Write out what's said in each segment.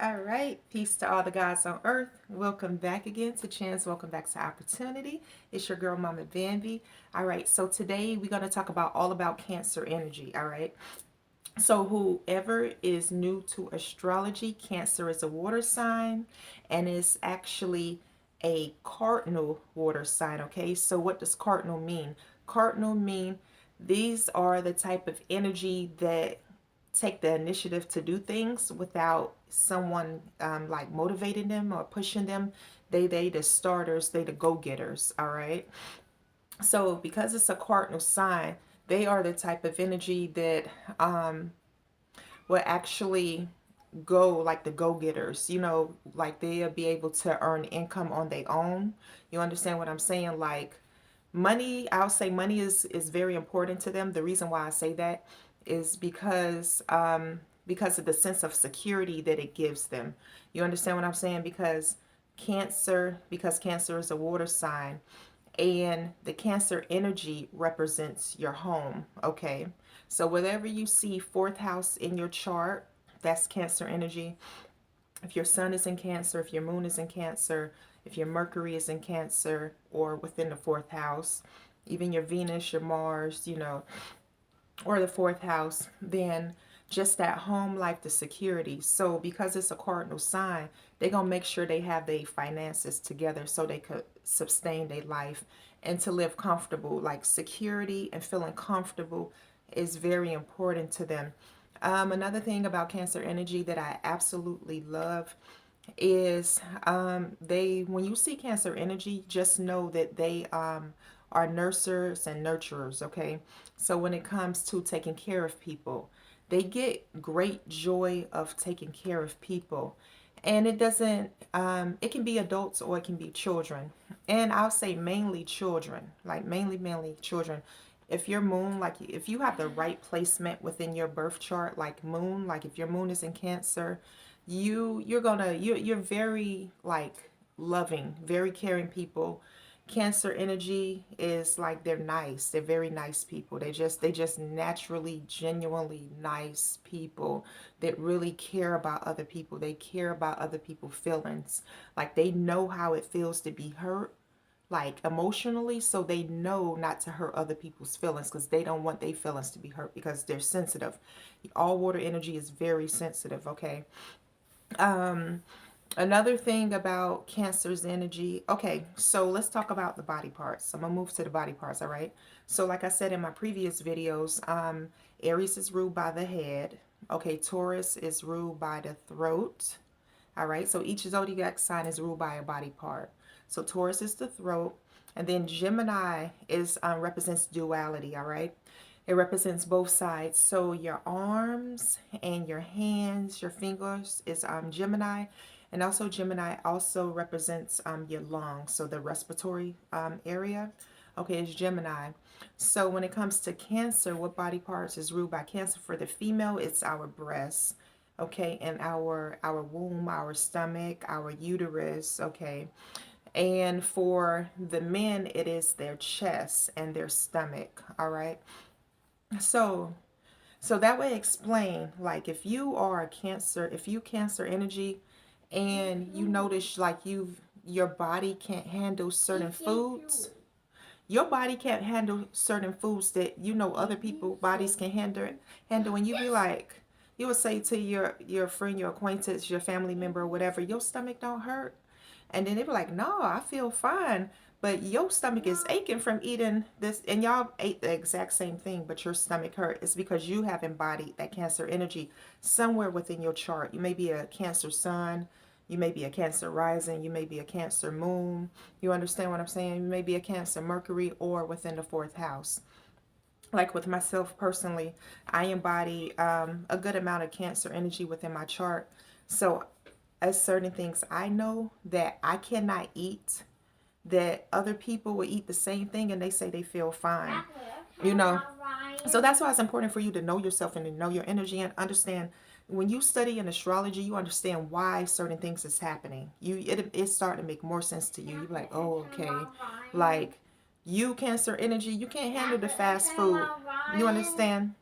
All right, peace to all the gods on earth. Welcome back again to Chance. Welcome back to Opportunity. It's your girl, Mama Vanvy. All right, so today we're going to talk about all about Cancer energy. All right, so whoever is new to astrology, Cancer is a water sign and is actually a cardinal water sign. Okay, so what does cardinal mean? Cardinal mean these are the type of energy that take the initiative to do things without someone like motivating them or pushing them. They the starters, they the go-getters. All right, so because it's a cardinal sign, they are the type of energy that will actually go like the go-getters, like they'll be able to earn income on their own. You understand what I'm saying? Like money, I'll say money is very important to them. The reason why I say that is because of the sense of security that it gives them. You understand what I'm saying? Because Cancer is a water sign, and the Cancer energy represents your home. Okay, so whatever you see fourth house in your chart, that's Cancer energy. If your sun is in Cancer, if your moon is in Cancer, if your Mercury is in Cancer or within the fourth house, even your Venus, your Mars, or the fourth house, then just that home life, the security. So because it's a cardinal sign, they're going to make sure they have their finances together so they could sustain their life and to live comfortable. Like security and feeling comfortable is very important to them. Another thing about Cancer energy that I absolutely love is they when you see Cancer energy, just know that they are nurturers and nurturers. Okay, so when it comes to taking care of people, they get great joy of taking care of people. And it doesn't it can be adults or it can be children, and I'll say mainly children, like mainly children. If your moon, like if you have the right placement within your birth chart, like moon, like if your moon is in Cancer, you're very like loving, very caring people. Cancer energy is like they're nice. They're very nice people. They just naturally genuinely nice people that really care about other people. They care about other people's feelings. Like they know how it feels to be hurt, like emotionally, so they know not to hurt other people's feelings because they don't want their feelings to be hurt because they're sensitive. All water energy is very sensitive. Okay, another thing about Cancer's energy. Okay, so let's talk about the body parts. I'm gonna move to the body parts. All right, so like I said in my previous videos, Aries is ruled by the head. Okay, Taurus is ruled by the throat. All right, so each zodiac sign is ruled by a body part. So Taurus is the throat, and then Gemini is represents duality. All right, it represents both sides. So your arms and your hands, your fingers is Gemini, and also Gemini also represents your lungs, so the respiratory area. Okay, it's Gemini. So when it comes to Cancer, what body parts is ruled by Cancer? For the female, it's our breasts, okay, and our womb, our stomach, our uterus, okay. And for the men, it is their chest and their stomach, all right. So that way explain, like if you are a Cancer, if you Cancer energy and you notice like your body can't handle certain foods, your body can't handle certain foods that other people bodies can handle, and you be like, you would say to your friend, your acquaintance, your family member or whatever, your stomach don't hurt, and then they be like, no, I feel fine, but your stomach is aching from eating this, and y'all ate the exact same thing, but your stomach hurt. It's because you have embodied that Cancer energy somewhere within your chart. You may be a Cancer sun, you may be a Cancer rising, you may be a Cancer moon. You understand what I'm saying? You may be a Cancer Mercury or within the fourth house. Like with myself personally, I embody a good amount of Cancer energy within my chart. So as certain things I know that I cannot eat, that other people will eat the same thing and they say they feel fine. You know, so that's why it's important for you to know yourself and to know your energy and understand. When you study in astrology, you understand why certain things is happening. It's starting to make more sense to you. You're like, oh, okay, like you Cancer energy, you can't handle the fast food. You understand?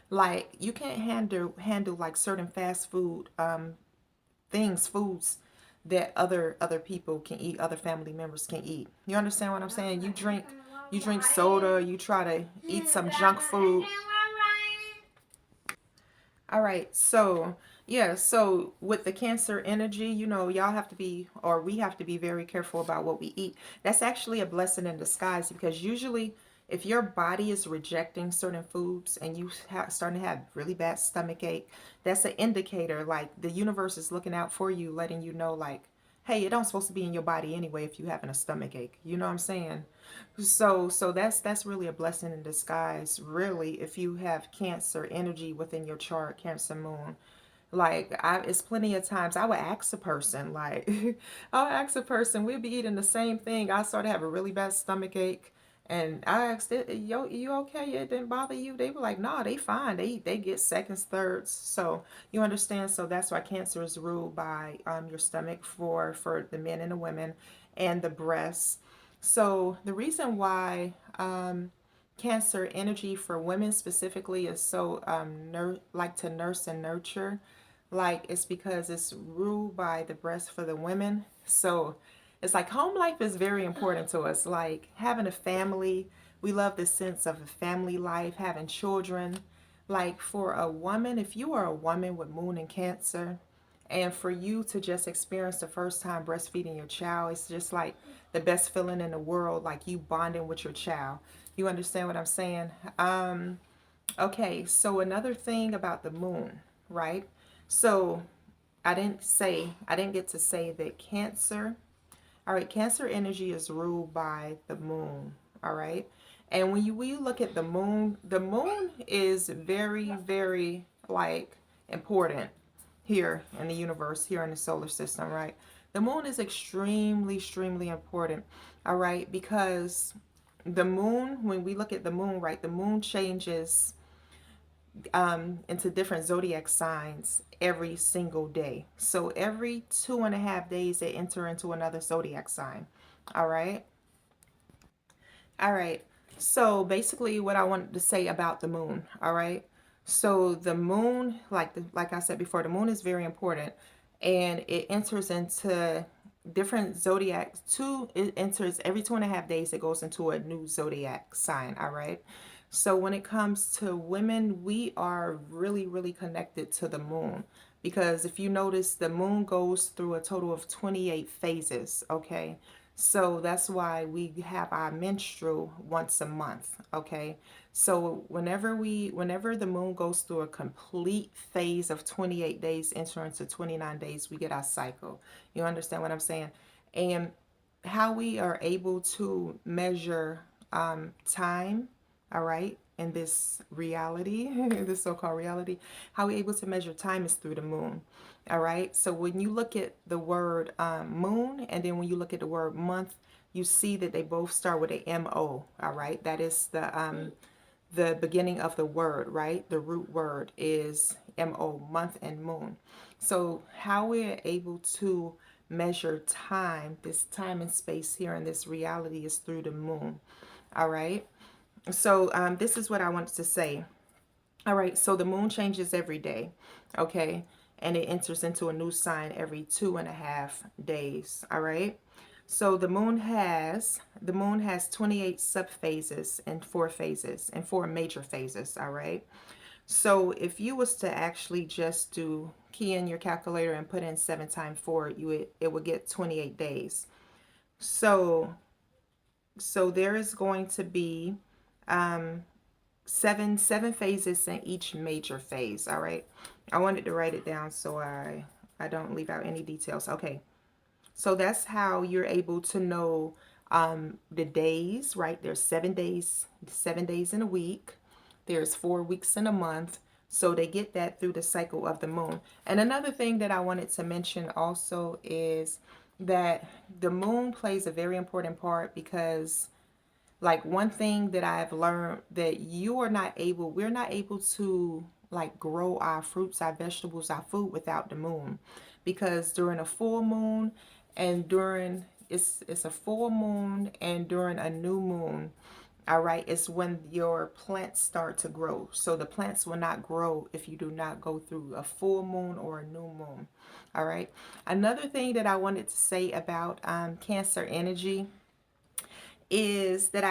Like you can't handle like certain fast food things, foods that other people can eat, other family members can eat. You understand what I'm saying? You drink soda, you try to eat some junk food. All right, so yeah, so with the Cancer energy, y'all have to be, or we have to be very careful about what we eat. That's actually a blessing in disguise, because usually if your body is rejecting certain foods and you starting to have really bad stomach ache, that's an indicator, like the universe is looking out for you, letting you know, like, hey, it don't supposed to be in your body anyway if you having a stomach ache. You know what I'm saying? So that's really a blessing in disguise, really, if you have Cancer energy within your chart, Cancer moon. Like, it's plenty of times I would ask a person, like, I'll ask a person, we'll be eating the same thing. I start to have a really bad stomach ache, and I asked it, yo, you okay? It didn't bother you? They were like, no, they fine. They get seconds, thirds. So you understand. So that's why Cancer is ruled by your stomach for the men and the women, and the breasts. So the reason why Cancer energy for women specifically is so like to nurse and nurture, like, it's because it's ruled by the breast for the women. So it's like home life is very important to us, like having a family. We love the sense of a family life, having children. Like, for a woman, if you are a woman with moon in Cancer, and for you to just experience the first time breastfeeding your child, it's just like the best feeling in the world, like you bonding with your child. You understand what I'm saying? Okay, so another thing about the moon, right? So I didn't get to say that Cancer, all right, Cancer energy is ruled by the moon, all right? And when we look at the moon is very, very, like, important here in the universe, here in the solar system, right? The moon is extremely, extremely important, all right? Because the moon, when we look at the moon, right, the moon changes into different zodiac signs every single day. So every 2.5 days, they enter into another zodiac sign. All right. All right. So basically, what I wanted to say about the moon. All right. So the moon, like I said before, the moon is very important, and it enters into different zodiacs. It enters every 2.5 days. It goes into a new zodiac sign. All right. So when it comes to women, we are really, really connected to the moon, because if you notice, the moon goes through a total of 28 phases. Okay. So that's why we have our menstrual once a month, okay? So whenever the moon goes through a complete phase of 28 days, enter into 29 days, we get our cycle. You understand what I'm saying? And how we are able to measure time, all right, in this reality, this so-called reality, how we're able to measure time is through the moon. All right. So when you look at the word moon, and then when you look at the word month, you see that they both start with a M-O. All right. That is the beginning of the word, right? The root word is M-O, month and moon. So how we're able to measure time, this time and space here in this reality, is through the moon. All right. So this is what I wanted to say. All right, so the moon changes every day, okay? And it enters into a new sign every 2.5 days, all right? So the moon has 28 subphases and four major phases, all right? So if you was to actually just do key in your calculator and put in 7 times 4, it would get 28 days. So there is going to be seven phases in each major phase. All right, I wanted to write it down so I don't leave out any details. Okay, so that's how you're able to know the days, right? There's 7 days in a week. There's 4 weeks in a month. So they get that through the cycle of the moon. And another thing that I wanted to mention also is that the moon plays a very important part, because, like, one thing that I've learned, that we're not able to, like, grow our fruits, our vegetables, our food without the moon. Because during a full moon, and during it's a full moon, and during a new moon, All right, it's when your plants start to grow. So the plants will not grow if you do not go through a full moon or a new moon. All right. Another thing that I wanted to say about Cancer energy is that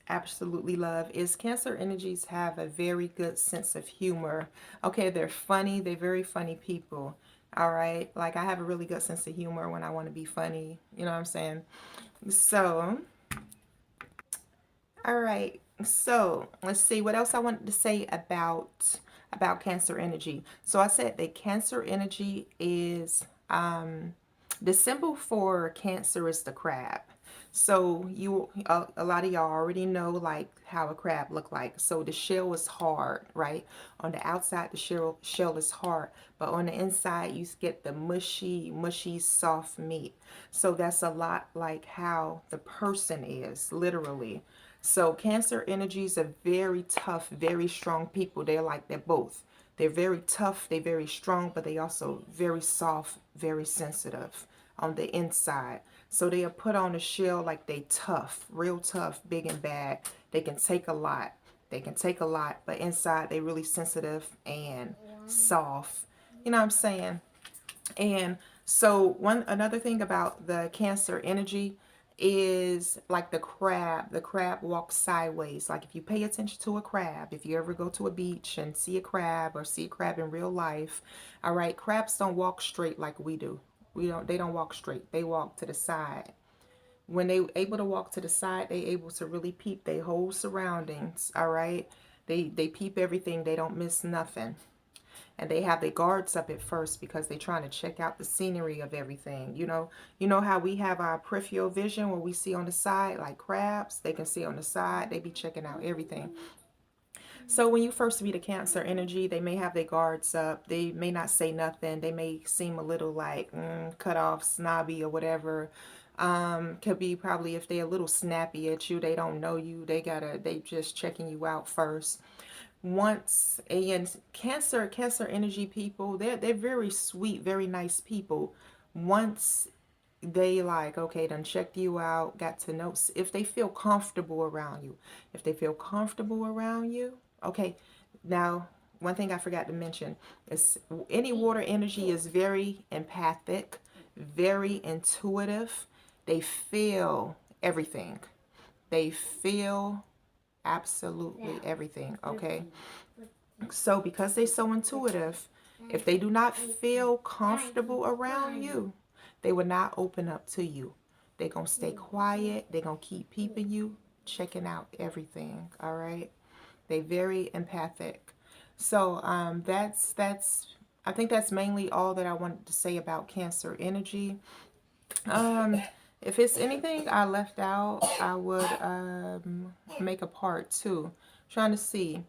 absolutely love is Cancer energies have a very good sense of humor. Okay, they're funny. They're very funny people. All right. Like I have a really good sense of humor when I want to be funny. You know what I'm saying? So all right. So let's see what else I wanted to say about Cancer energy. So I said that Cancer energy is the symbol for Cancer is the crab. So a lot of y'all already know like how a crab look like. So the shell is hard, right? On the outside, the shell is hard, but on the inside, you get the mushy, soft meat. So that's a lot like how the person is, literally. So Cancer energies are very tough, very strong people. They're both. They're very tough, they're very strong, but they also very soft, very sensitive on the inside. So they are put on a shell like they tough, real tough, big and bad. They can take a lot. They can take a lot, but inside they really sensitive and soft. You know what I'm saying? And so one another thing about the Cancer energy is like the crab walks sideways. Like if you pay attention to a crab, if you ever go to a beach and see a crab or see a crab in real life, all right, crabs don't walk straight like we do. They don't walk straight. They walk to the side. When they able to walk to the side, they able to really peep their whole surroundings, all right? They peep everything. They don't miss nothing, and they have their guards up at first because they're trying to check out the scenery of everything. You know how we have our peripheral vision where we see on the side like crabs. They can see on the side. They be checking out everything. So when you first meet a Cancer energy, they may have their guards up. They may not say nothing. They may seem a little like cut off, snobby, or whatever. Could be probably if they're a little snappy at you. They don't know you. They just checking you out first. Once and Cancer energy people, they're very sweet, very nice people. Once they like, okay, done checked you out, got to know if they feel comfortable around you. If they feel comfortable around you, okay. Now, one thing I forgot to mention is any water energy is very empathic, very intuitive. They feel everything. They feel absolutely everything, okay? So because they're so intuitive, if they do not feel comfortable around you, they will not open up to you. They're going to stay quiet. They're going to keep peeping you, checking out everything, all right? They're very empathic. So that's I think that's mainly all that I wanted to say about Cancer energy. Um, if it's anything I left out, I would make a part two. Trying to see.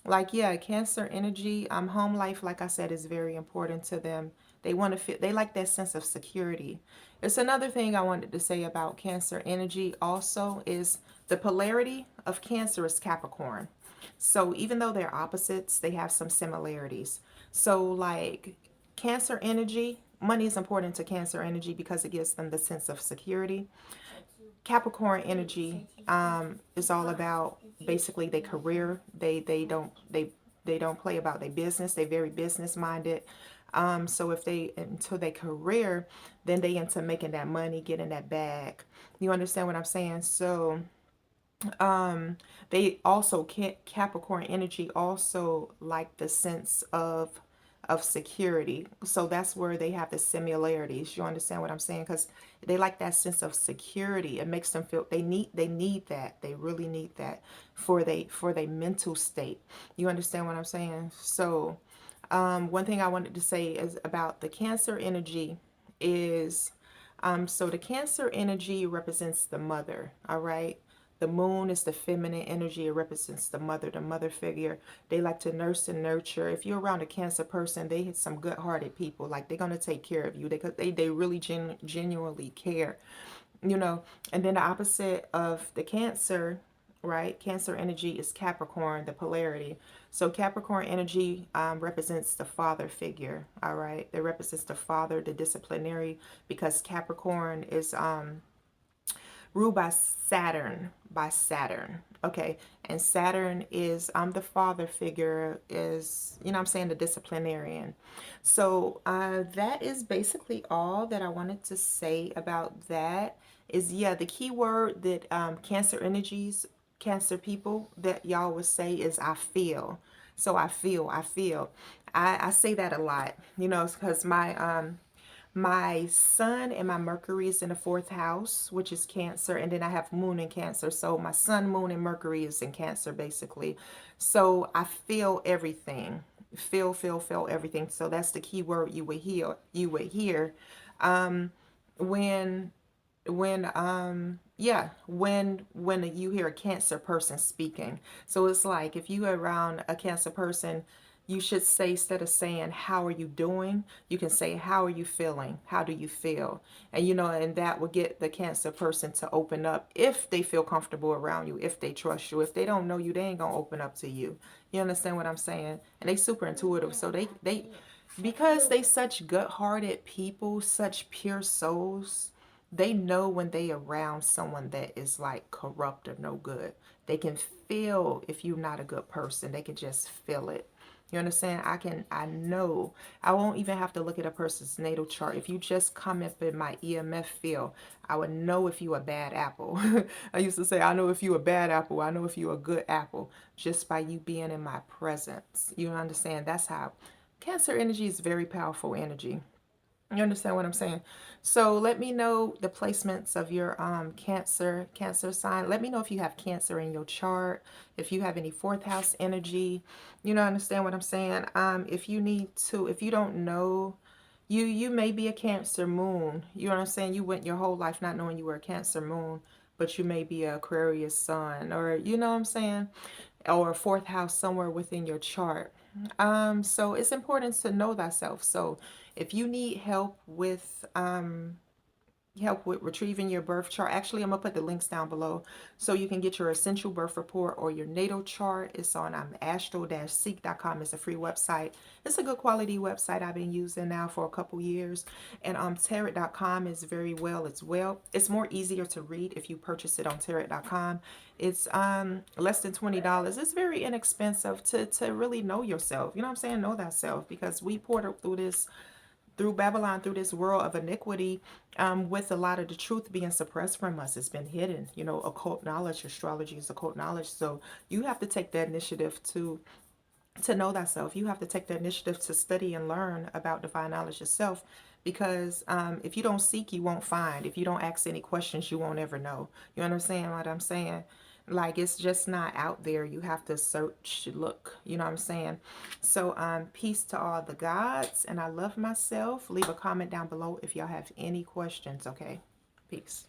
Like, yeah, Cancer energy, home life, like I said, is very important to them. They want to feel, they like that sense of security. It's another thing I wanted to say about Cancer energy also is the polarity of Cancer is Capricorn. So even though they're opposites, they have some similarities. So like Cancer energy, money is important to Cancer energy because it gives them the sense of security. Capricorn energy is all about basically their career. They don't play about their business. They're very business minded. So if they into their career, then they into making that money, getting that bag. You understand what I'm saying? So they also Capricorn energy also like the sense of security. So that's where they have the similarities. You understand what I'm saying? Because they like that sense of security. It makes them feel they need that. They really need that for their mental state. You understand what I'm saying? So one thing I wanted to say is about the Cancer energy is so the Cancer energy represents the mother, all right? The moon is the feminine energy. It represents the mother figure. They like to nurse and nurture. If you're around a Cancer person, they hit some good-hearted people. Like they're gonna take care of you. They really genuinely care, you know. And then the opposite of the Cancer, right? Cancer energy is Capricorn, the polarity. So Capricorn energy represents the father figure, all right? It represents the father, the disciplinary, because Capricorn is ruled by Saturn, okay. And Saturn is the father figure, is, you know what I'm saying, the disciplinarian. So that is basically all that I wanted to say about that. Is, yeah, the key word that Cancer energies, Cancer people, that y'all would say is I feel. So I feel. I say that a lot, you know, because my sun and my Mercury is in the fourth house, which is Cancer, and then I have moon in Cancer. So my sun, moon, and Mercury is in Cancer, basically. So I feel everything. Feel everything. So that's the key word you would hear. When yeah, when you hear a Cancer person speaking. So it's like, if you are around a Cancer person, you should say, instead of saying how are you doing, you can say how are you feeling, how do you feel. And you know, and that will get the Cancer person to open up, if they feel comfortable around you, if they trust you. If they don't know you, they ain't gonna open up to you. You understand what I'm saying? And they super intuitive, so they because they such good-hearted people, such pure souls, they know when they around someone that is like corrupt or no good. They can feel if you're not a good person. They can just feel it. You understand? I know. I won't even have to look at a person's natal chart. If you just come up in my EMF field, I would know if you a bad apple. I used to say, I know if you a bad apple. I know if you a good apple, just by you being in my presence. You understand? That's how Cancer energy is very powerful energy. You understand what I'm saying? So let me know the placements of your cancer sign. Let me know if you have Cancer in your chart, if you have any fourth house energy. You know, understand what I'm saying? If you need to, if you don't know, you may be a Cancer moon. You know what I'm saying? You went your whole life not knowing you were a Cancer moon, but you may be a Aquarius sun, or you know what I'm saying? Or a fourth house somewhere within your chart. So it's important to know thyself. So if you need help with retrieving your birth chart. Actually, I'm gonna put the links down below so you can get your essential birth report or your natal chart. It's on astro-seek.com. It's a free website. It's a good quality website I've been using now for a couple years. And tarot.com is very well as well. It's more easier to read if you purchase it on tarot.com. It's less than $20. It's very inexpensive to really know yourself. You know what I'm saying? Know thyself, because we portal through Babylon, through this world of iniquity, with a lot of the truth being suppressed from us. It's been hidden, you know, occult knowledge. Astrology is occult knowledge. So you have to take the initiative to know thyself. You have to take the initiative to study and learn about divine knowledge yourself, because if you don't seek, you won't find. If you don't ask any questions, you won't ever know. You understand what I'm saying? Like, it's just not out there. You have to search, look. You know what I'm saying? So peace to all the gods, and I love myself. Leave a comment down below if y'all have any questions. Okay, peace.